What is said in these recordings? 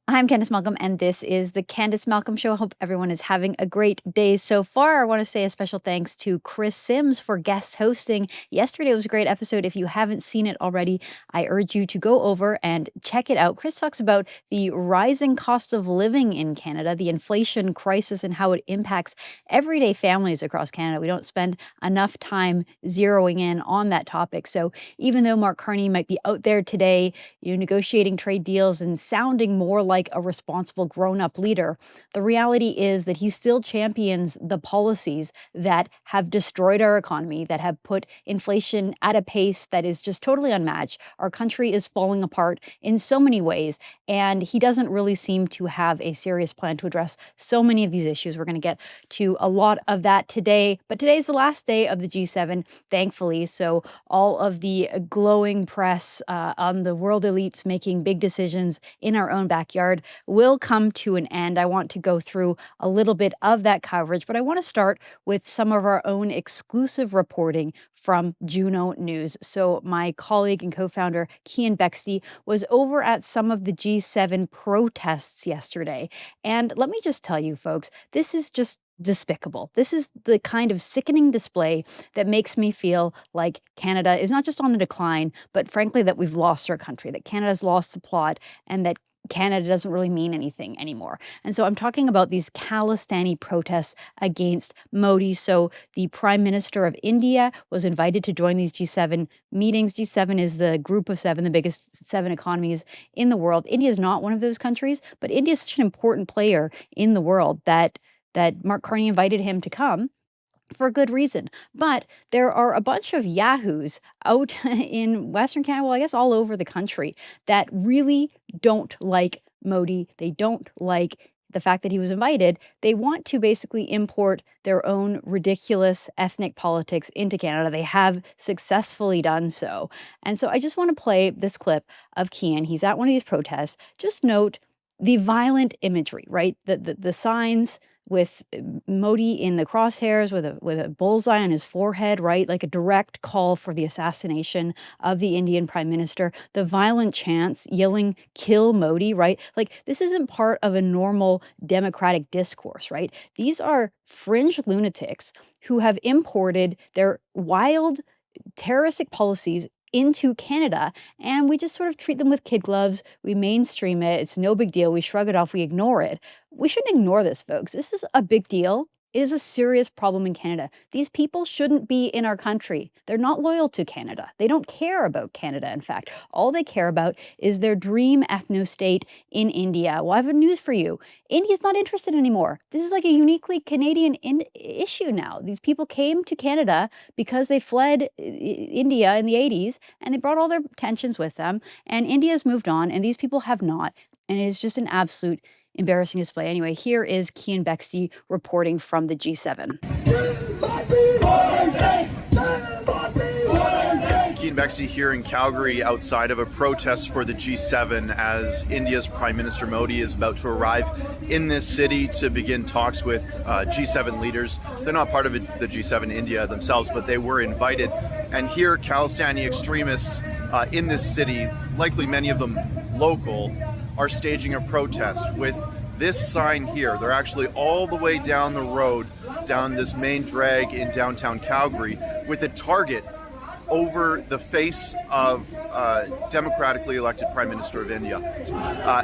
I'm Candice Malcolm, and this is the Candice Malcolm Show. I hope everyone is having a great day so far. I want to say a special thanks to Chris Sims for guest hosting. Yesterday was a great episode. If you haven't seen it already, I urge you to go over and check it out. Chris talks about the rising cost of living in Canada, the inflation crisis, and how it impacts everyday families across Canada. We don't spend enough time zeroing in on that topic. So even though Mark Carney might be out there today, negotiating trade deals and sounding more like a responsible grown-up leader, the reality is that he still champions the policies that have destroyed our economy, that have put inflation at a pace that is just totally unmatched. Our country is falling apart in so many ways, and he doesn't really seem to have a serious plan to address so many of these issues. We're going to get to a lot of that today, but today's the last day of the G7, thankfully. So all of the glowing press on the world elites making big decisions in our own backyard will come to an end. I want to go through a little bit of that coverage, but I want to start with some of our own exclusive reporting from Juno News. So my colleague and co-founder Cian Bexty was over at some of the G7 protests yesterday. And let me just tell you, folks, this is just despicable. This is the kind of sickening display that makes me feel like Canada is not just on the decline, but frankly, that we've lost our country, that Canada's lost the plot, and that Canada doesn't really mean anything anymore. And so I'm talking about these Khalistani protests against Modi. So the Prime Minister of India was invited to join these G7 meetings. G7 is the group of seven, the biggest seven economies in the world. India is not one of those countries, but India is such an important player in the world that Mark Carney invited him to come for good reason. But there are a bunch of yahoos out in Western Canada, well, I guess all over the country, that really don't like Modi. They don't like the fact that he was invited. They want to basically import their own ridiculous ethnic politics into Canada. They have successfully done so. And so I just want to play this clip of Cian. He's at one of these protests. Just note the violent imagery, right? The signs with Modi in the crosshairs with a bullseye on his forehead, right? Like a direct call for the assassination of the Indian prime minister. The violent chants yelling, "Kill Modi," right? Like this isn't part of a normal democratic discourse, right? These are fringe lunatics who have imported their wild terroristic policies into Canada, and we just sort of treat them with kid gloves. We mainstream it. It's no big deal. We shrug it off. We ignore it. We shouldn't ignore this, folks. This is a big deal. It is a serious problem in Canada. These people shouldn't be in our country. They're not loyal to Canada. They don't care about Canada, in fact. All they care about is their dream ethno-state in India. Well, I have news for you. India's not interested anymore. This is like a uniquely Canadian issue now. These people came to Canada because they fled India in the 80s, and they brought all their tensions with them. And India's moved on, and these people have not. And it is just an absolute embarrassing display. Anyway, here is Cian Bexty reporting from the G7. Cian Bexty here in Calgary outside of a protest for the G7 as India's Prime Minister Modi is about to arrive in this city to begin talks with G7 leaders. They're not part of the G7 India themselves, but they were invited. And here, Khalistani extremists in this city, likely many of them local, are staging a protest with this sign here. They're actually all the way down the road, down this main drag in downtown Calgary, with a target over the face of democratically elected Prime Minister of India.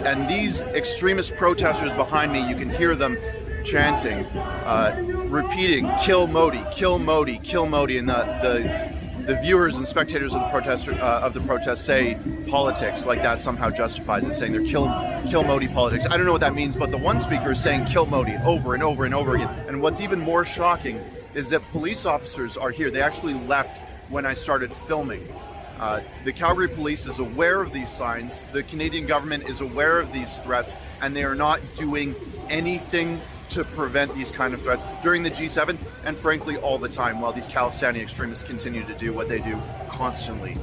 And these extremist protesters behind me, you can hear them chanting, repeating, "Kill Modi, kill Modi, kill Modi." And the viewers and spectators of the protest say politics, like that somehow justifies it, saying they're kill Modi politics. I don't know what that means, but the one speaker is saying "kill Modi" over and over and over again. And what's even more shocking is that police officers are here. They actually left when I started filming. The Calgary police is aware of these signs. The Canadian government is aware of these threats, and they are not doing anything to prevent these kind of threats during the G7 and frankly all the time, while these Khalistani extremists continue to do what they do constantly.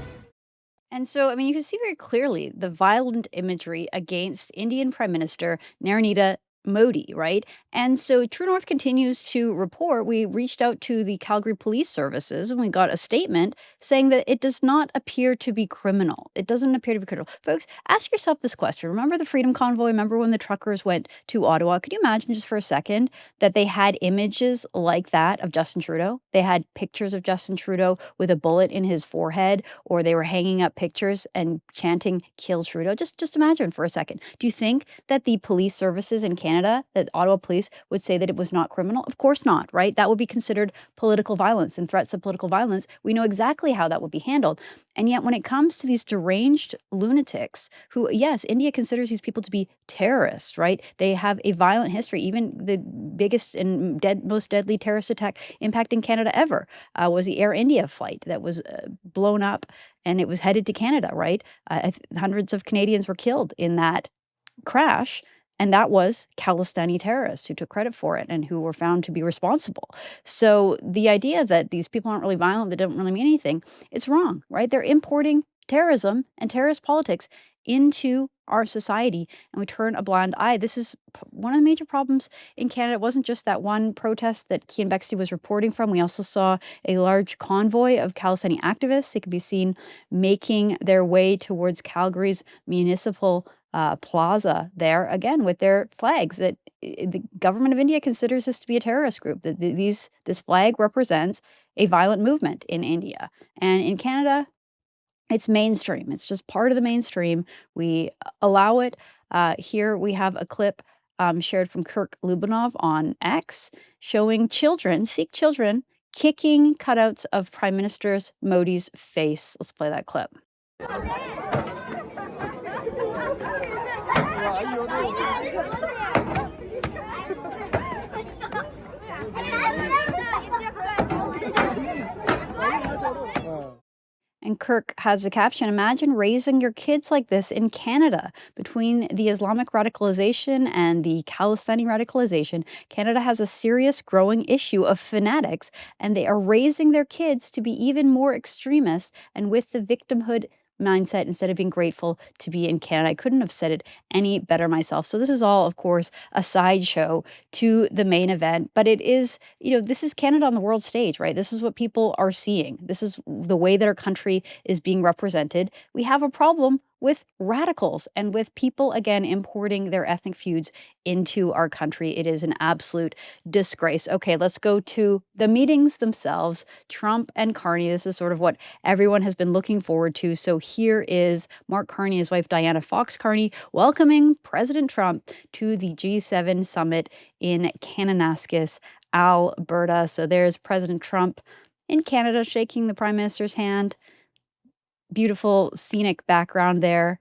And so, I mean, you can see very clearly the violent imagery against Indian Prime Minister Narendra Modi, right? And so True North continues to report. We reached out to the Calgary Police Services and we got a statement saying that it does not appear to be criminal. It doesn't appear to be criminal. Folks, ask yourself this question. Remember the Freedom Convoy? Remember when the truckers went to Ottawa? Could you imagine just for a second that they had images like that of Justin Trudeau? They had pictures of Justin Trudeau with a bullet in his forehead, or they were hanging up pictures and chanting "Kill Trudeau." Just imagine for a second. Do you think that the police services in Canada, that Ottawa police would say that it was not criminal? Of course not, right? That would be considered political violence and threats of political violence. We know exactly how that would be handled. And yet, when it comes to these deranged lunatics who, yes, India considers these people to be terrorists, right? They have a violent history. Even the biggest and most deadly terrorist attack impacting Canada ever was the Air India flight that was blown up and it was headed to Canada, right? Hundreds of Canadians were killed in that crash. And that was Khalistani terrorists who took credit for it and who were found to be responsible. So the idea that these people aren't really violent, that don't really mean anything, it's wrong, right? They're importing terrorism and terrorist politics into our society, and we turn a blind eye. This is one of the major problems in Canada. It wasn't just that one protest that Cian Bexley was reporting from. We also saw a large convoy of Khalistani activists. They could be seen making their way towards Calgary's municipal plaza there, again with their flags. That the government of India considers this to be a terrorist group. That this flag represents a violent movement in India, and in Canada, it's mainstream. It's just part of the mainstream. We allow it. Here we have a clip shared from Kirk Lubinov on X showing children, Sikh children, kicking cutouts of Prime Minister Modi's face. Let's play that clip. And Kirk has a caption: "Imagine raising your kids like this in Canada." Between the Islamic radicalization and the Khalistani radicalization, Canada has a serious growing issue of fanatics, and they are raising their kids to be even more extremist and with the victimhood mindset instead of being grateful to be in Canada. I couldn't have said it any better myself. So this is all, of course, a sideshow to the main event, but it is, this is Canada on the world stage, right? This is what people are seeing. This is the way that our country is being represented. We have a problem with radicals and with people, again, importing their ethnic feuds into our country. It is an absolute disgrace. Okay, let's go to the meetings themselves. Trump and Carney, this is sort of what everyone has been looking forward to. So here is Mark Carney, his wife Diana Fox Carney, welcoming President Trump to the G7 summit in Kananaskis, Alberta. So there's President Trump in Canada shaking the Prime Minister's hand. Beautiful scenic background there.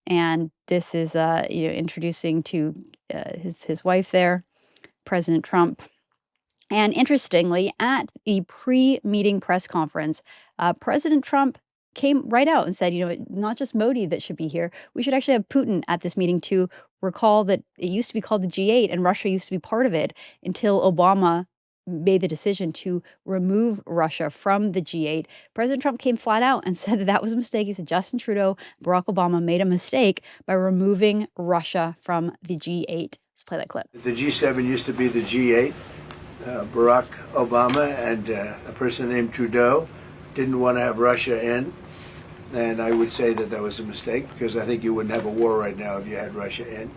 And this is introducing to his wife there, President Trump. And interestingly, at the pre-meeting press conference, President Trump came right out and said, not just Modi that should be here. We should actually have Putin at this meeting to recall that it used to be called the G8 and Russia used to be part of it until Obama made the decision to remove Russia from the G8. President Trump came flat out and said that was a mistake. He said Justin Trudeau, Barack Obama made a mistake by removing Russia from the G8. Let's play that clip. The G7 used to be the G8. Barack Obama and a person named Trudeau didn't want to have Russia in. And I would say that was a mistake, because I think you wouldn't have a war right now if you had Russia in.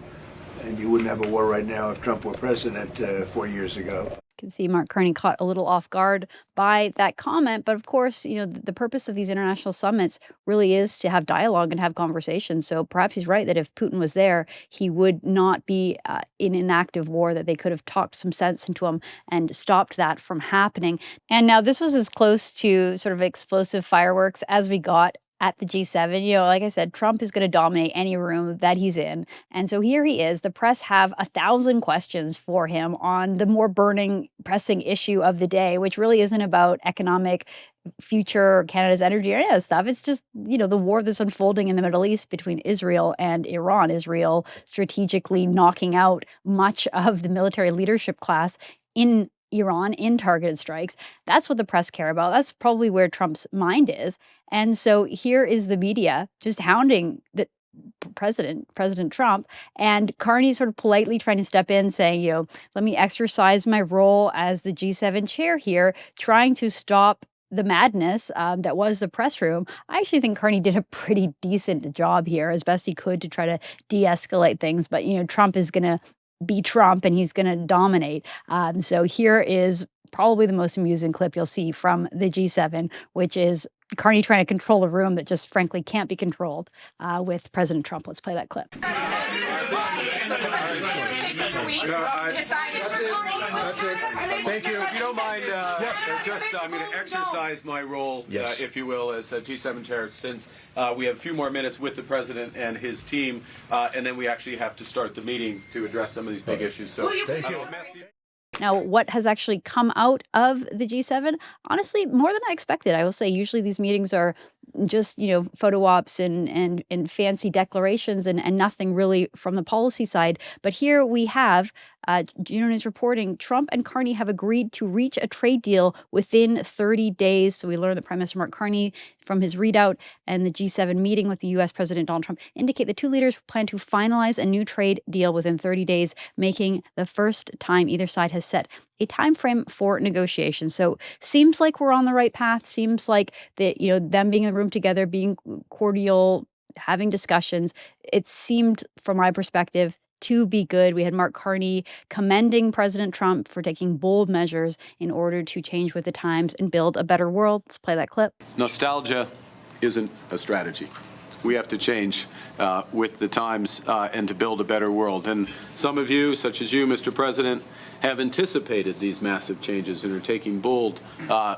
And you wouldn't have a war right now if Trump were president 4 years ago. Can see Mark Carney caught a little off guard by that comment. But of course, the purpose of these international summits really is to have dialogue and have conversations. So perhaps he's right that if Putin was there, he would not be in an active war, that they could have talked some sense into him and stopped that from happening. And now this was as close to sort of explosive fireworks as we got at the G7. Like I said, Trump is going to dominate any room that he's in. And so here he is. The press have 1,000 questions for him on the more burning, pressing issue of the day, which really isn't about economic future, Canada's energy, or any of that stuff. It's just, the war that's unfolding in the Middle East between Israel and Iran. Israel strategically knocking out much of the military leadership class in Iran in targeted strikes. That's what the press care about. That's probably where Trump's mind is. And so here is the media just hounding the President Trump. And Carney sort of politely trying to step in, saying, let me exercise my role as the G7 chair here, trying to stop the madness that was the press room. I actually think Carney did a pretty decent job here, as best he could, to try to de-escalate things. But Trump is going to be Trump, and he's going to dominate. So here is probably the most amusing clip you'll see from the G7, which is Carney trying to control a room that just frankly can't be controlled with President Trump. Let's play that clip. That's it. Thank you. If you don't mind, I'm going to exercise my role, if you will, as G7 chair, since we have a few more minutes with the president and his team, and then we actually have to start the meeting to address some of these big issues. So, thank you. Now, what has actually come out of the G7? Honestly, more than I expected. I will say, usually these meetings are just, photo ops and fancy declarations and nothing really from the policy side. But here we have, Juno is reporting, Trump and Carney have agreed to reach a trade deal within 30 days. So we learned that Prime Minister Mark Carney, from his readout and the G7 meeting with the U.S. President Donald Trump, indicate the two leaders plan to finalize a new trade deal within 30 days, making the first time either side has set a time frame for negotiations. So seems like we're on the right path. Seems like that, them being in a room together, being cordial, having discussions. It seemed, from my perspective, to be good. We had Mark Carney commending President Trump for taking bold measures in order to change with the times and build a better world. Let's play that clip. Nostalgia isn't a strategy. We have to change with the times and to build a better world. And some of you, such as you, Mr. President, have anticipated these massive changes and are taking bold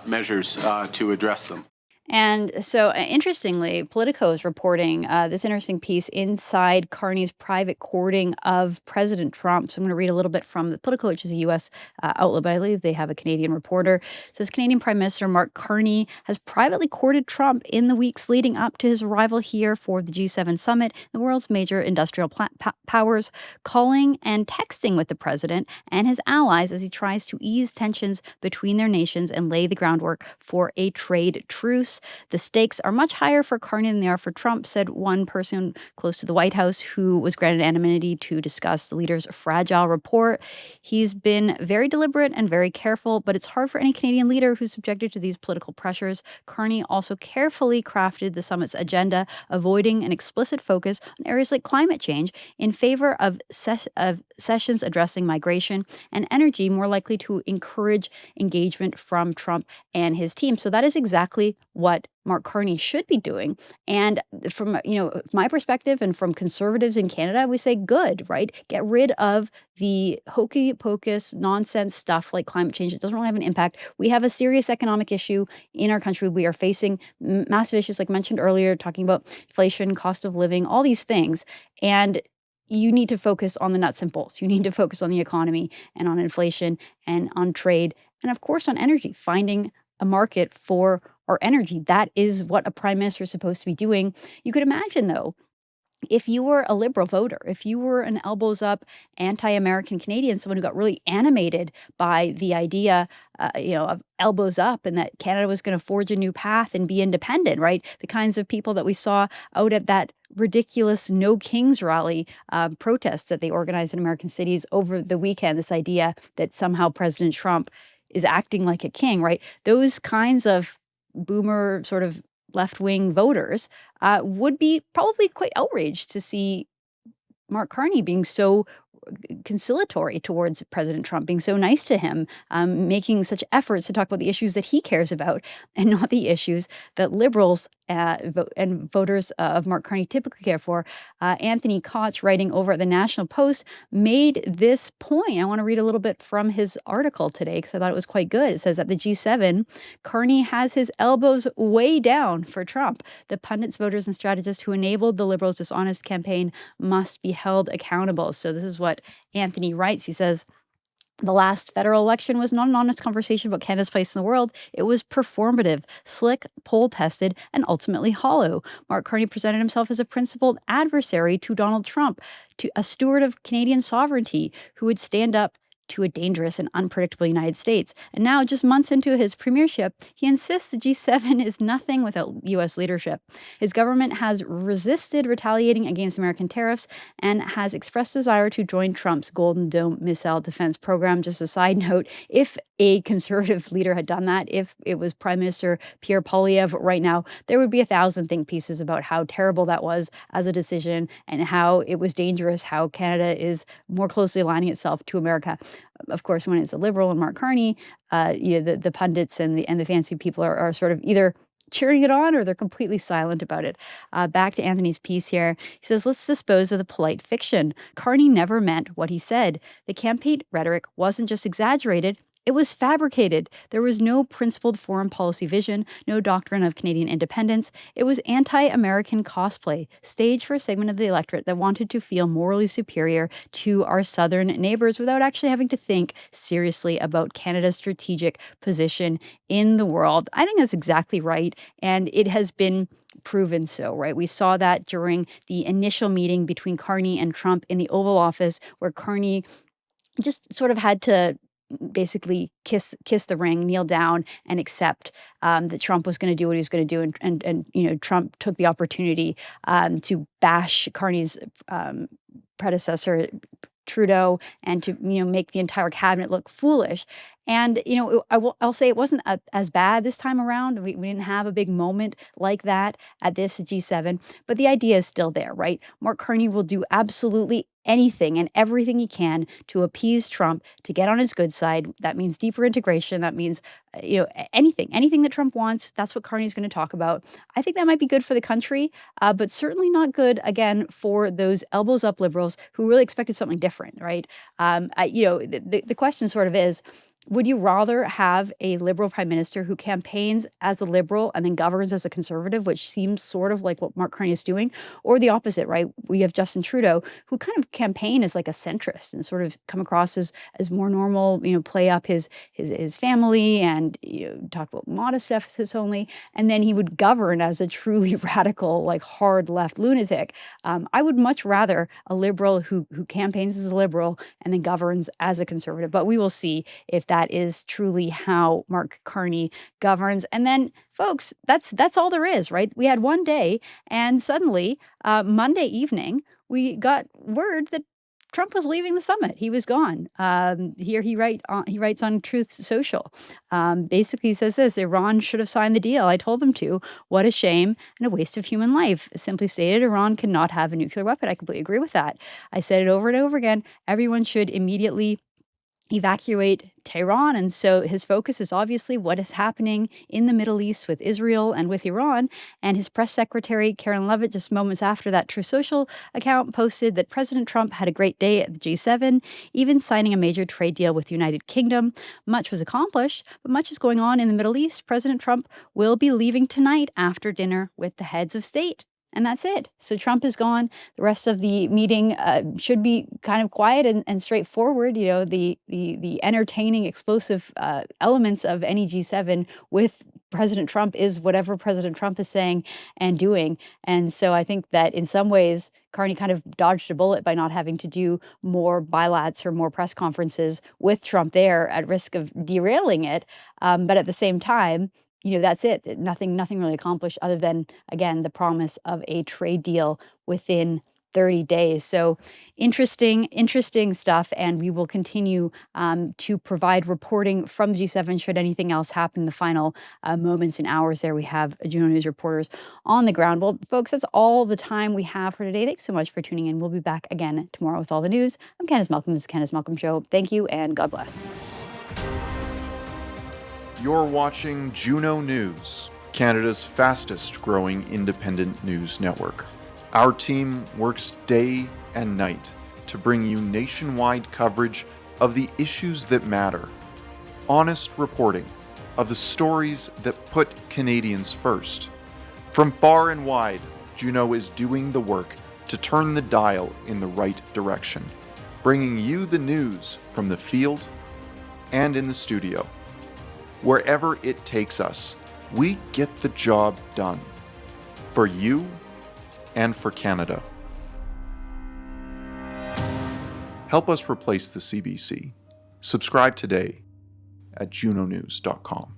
measures to address them. And so, interestingly, Politico is reporting this interesting piece inside Carney's private courting of President Trump. So I'm going to read a little bit from the Politico, which is a U.S. Outlet, but I believe they have a Canadian reporter. It says Canadian Prime Minister Mark Carney has privately courted Trump in the weeks leading up to his arrival here for the G7 summit, the world's major industrial powers, calling and texting with the president and his allies as he tries to ease tensions between their nations and lay the groundwork for a trade truce. The stakes are much higher for Carney than they are for Trump, said one person close to the White House who was granted anonymity to discuss the leader's fragile report. He's been very deliberate and very careful, but it's hard for any Canadian leader who's subjected to these political pressures. Carney also carefully crafted the summit's agenda, avoiding an explicit focus on areas like climate change in favor of sessions addressing migration and energy, more likely to encourage engagement from Trump and his team. So that is exactly what Mark Carney should be doing. And from my perspective and from conservatives in Canada, we say good, right? Get rid of the hokey pocus nonsense stuff like climate change. It doesn't really have an impact. We have a serious economic issue in our country. We are facing massive issues, like mentioned earlier, talking about inflation, cost of living, all these things. And you need to focus on the nuts and bolts. You need to focus on the economy and on inflation and on trade and, of course, on energy, finding a market for our energy. That is what a prime minister is supposed to be doing. You could imagine, though, if you were a liberal voter, if you were an elbows up anti-American Canadian, someone who got really animated by the idea, of elbows up and that Canada was going to forge a new path and be independent, right? The kinds of people that we saw out at that ridiculous No Kings rally protests that they organized in American cities over the weekend, this idea that somehow President Trump is acting like a king, right? Those kinds of boomer sort of left-wing voters would be probably quite outraged to see Mark Carney being so conciliatory towards President Trump, being so nice to him, making such efforts to talk about the issues that he cares about and not the issues that liberals and voters of Mark Carney typically care for. Anthony Koch, writing over at the National Post, made this point. I want to read a little bit from his article today because I thought it was quite good. It says at the G7, Carney has his elbows way down for Trump. The pundits, voters, and strategists who enabled the Liberals' dishonest campaign must be held accountable. So this is what Anthony writes. He says, the last federal election was not an honest conversation about Canada's place in the world. It was performative, slick, poll-tested, and ultimately hollow. Mark Carney presented himself as a principled adversary to Donald Trump, to a steward of Canadian sovereignty who would stand up to a dangerous and unpredictable United States. And now, just months into his premiership, he insists the G7 is nothing without U.S. leadership. His government has resisted retaliating against American tariffs and has expressed desire to join Trump's Golden Dome missile defense program. Just a side note, if a conservative leader had done that, if it was Prime Minister Pierre Poilievre right now, there would be 1,000 think pieces about how terrible that was as a decision and how it was dangerous, how Canada is more closely aligning itself to America. Of course, when it's a Liberal and Mark Carney, the pundits and the fancy people are sort of either cheering it on or they're completely silent about it. Back to Anthony's piece here. He says, let's dispose of the polite fiction. Carney never meant what he said. The campaign rhetoric wasn't just exaggerated, it was fabricated. There was no principled foreign policy vision, no doctrine of Canadian independence. It was anti-American cosplay, staged for a segment of the electorate that wanted to feel morally superior to our southern neighbors without actually having to think seriously about Canada's strategic position in the world. I think that's exactly right, and it has been proven so, right? We saw that during the initial meeting between Carney and Trump in the Oval Office, where Carney just sort of had to basically kiss the ring, kneel down, and accept that Trump was going to do what he was going to do, and Trump took the opportunity to bash Carney's predecessor Trudeau and to make the entire cabinet look foolish. And I'll say it wasn't as bad this time around. We didn't have a big moment like that at this G7, but the idea is still there, right? Mark Carney will do absolutely anything and everything he can to appease Trump, to get on his good side. That means deeper integration. That means anything that Trump wants. That's what Carney's going to talk about. I think that might be good for the country, but certainly not good again for those elbows up liberals who really expected something different, right? The question sort of is, would you rather have a Liberal Prime Minister who campaigns as a Liberal and then governs as a Conservative, which seems sort of like what Mark Carney is doing, or the opposite, right? We have Justin Trudeau, who kind of campaign as like a centrist and sort of come across as more normal, play up his family and talk about modest deficits only, and then he would govern as a truly radical, like hard left lunatic. I would much rather a Liberal who campaigns as a Liberal and then governs as a Conservative, but we will see if that is truly how Mark Carney governs. And then, folks, that's all there is, right? We had one day, and suddenly, Monday evening, we got word that Trump was leaving the summit. He was gone. Here he writes on Truth Social. Basically, he says this: Iran should have signed the deal. I told them to. What a shame and a waste of human life. Simply stated, Iran cannot have a nuclear weapon. I completely agree with that. I said it over and over again. Everyone should immediately evacuate Tehran. And so his focus is obviously what is happening in the Middle East with Israel and with Iran. And his press secretary, Karen Levitt, just moments after that True Social account posted that President Trump had a great day at the G7, even signing a major trade deal with the United Kingdom. Much was accomplished, but much is going on in the Middle East. President Trump will be leaving tonight after dinner with the heads of state. And that's it. So Trump is gone. The rest of the meeting should be kind of quiet and straightforward. The entertaining, explosive elements of any G7 with President Trump is whatever President Trump is saying and doing. And so I think that in some ways, Carney kind of dodged a bullet by not having to do more bilats or more press conferences with Trump there at risk of derailing it. But at the same time, that's it. Nothing really accomplished other than, again, the promise of a trade deal within 30 days. So interesting stuff. And we will continue to provide reporting from G7 should anything else happen in the final moments and hours there. We have Juno News reporters on the ground. Well, folks, that's all the time we have for today. Thanks so much for tuning in. We'll be back again tomorrow with all the news. I'm Candice Malcolm. This is Candice Malcolm Show. Thank you and God bless. You're watching Juno News, Canada's fastest growing independent news network. Our team works day and night to bring you nationwide coverage of the issues that matter, honest reporting of the stories that put Canadians first. From far and wide, Juno is doing the work to turn the dial in the right direction, bringing you the news from the field and in the studio. Wherever it takes us, we get the job done. For you and for Canada. Help us replace the CBC. Subscribe today at junonews.com.